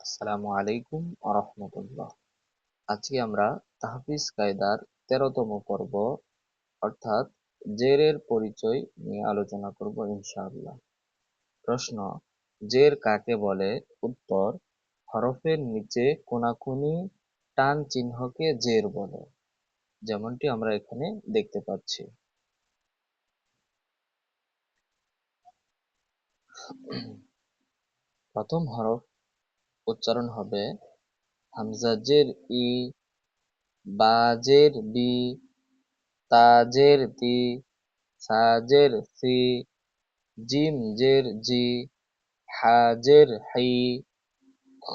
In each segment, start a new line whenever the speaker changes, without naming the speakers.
আসসালামু আলাইকুম আরহামতুল্লাহ। আজকে আমরা তাহফিজ কায়দার ১৩তম পর্ব অর্থাৎ জেরের পরিচয় নিয়ে আলোচনা করব ইনশাআল্লাহ। প্রশ্ন: জের কাকে বলে? উত্তর: হরফের নিচে কোনাকুনি টান চিহ্নকে জের বলে, যেমনটি আমরা এখানে দেখতে পাচ্ছি। প্রথম হরফ উচ্চারণ হবে হামজা জের ই, বা জের বি, তা জের তি, সা জের সি, জিম জের জি, হা জের হি, খ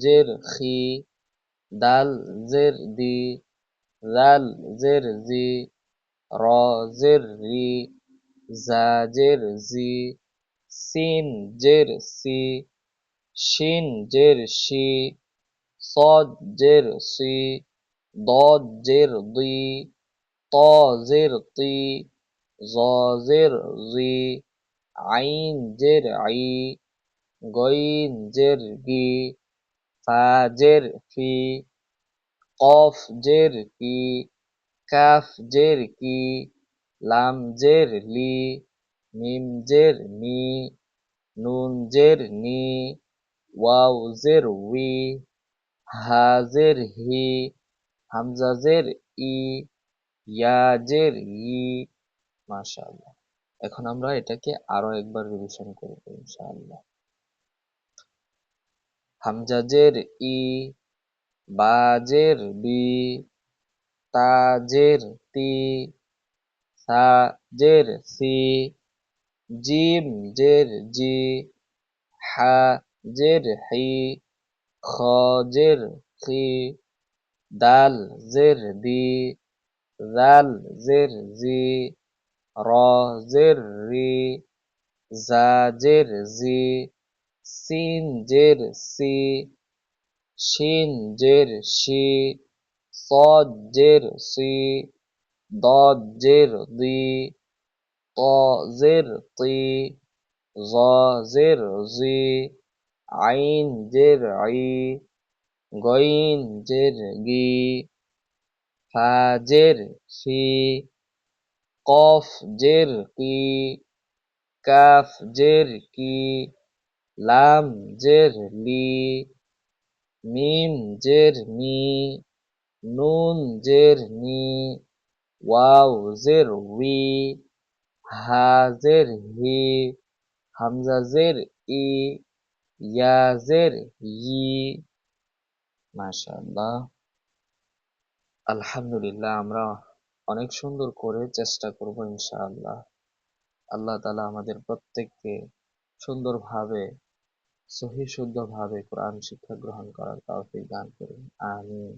জের খি, দাল জের দি, জাল জের জি, র জের রি, জা জের জি, সিন জের সি, শিন জের শি, صاد জের সি, ضاد জের দি, ত জের তি, জ জের জি, আইন জের আই, গইন জের গি, ফা জের ফি, কফ জের কি, কাফ জের কি, লাম জের লি, মিম জের মি, নুন জের নি, ওয়াও জের উই, হা জের হি, হামজা জের ই, ইয়া জের ই। মাশাআল্লাহ। এখন আমরা এটাকে আরো একবার রিভিশন করব ইনশাআল্লাহ। হামজা জের ই, বা জের বি, তা জের তি, সা জের সি, জিম জের জি, হা জের হি, খ জের খি, দাল জের দি, জাল জের জি, র জের রি, জা জের জি, সিন জের সি, শিন জের শি, صاد জের সি, ضاد জের দি, ত জের তি, জ জের জি, আইন জের আই, গইন জের গি, ফা জের ফি, কফ জের কি, কাফ জের কি, লাম জের লি, মিম জের মি, নুন জের নি, ওয়াও জের উই, হা জের হি, হামজা জের ই, ইয়া জের ই। মাশাআল্লাহ। আলহামদুলিল্লাহ, আমরা অনেক সুন্দর করে চেষ্টা করব ইনশাআল্লাহ। আল্লাহ তাআলা আমাদের প্রত্যেককে সুন্দরভাবে সহি শুদ্ধভাবে কোরআন শিক্ষা গ্রহণ করার তৌফিক দান করুন। আমিন।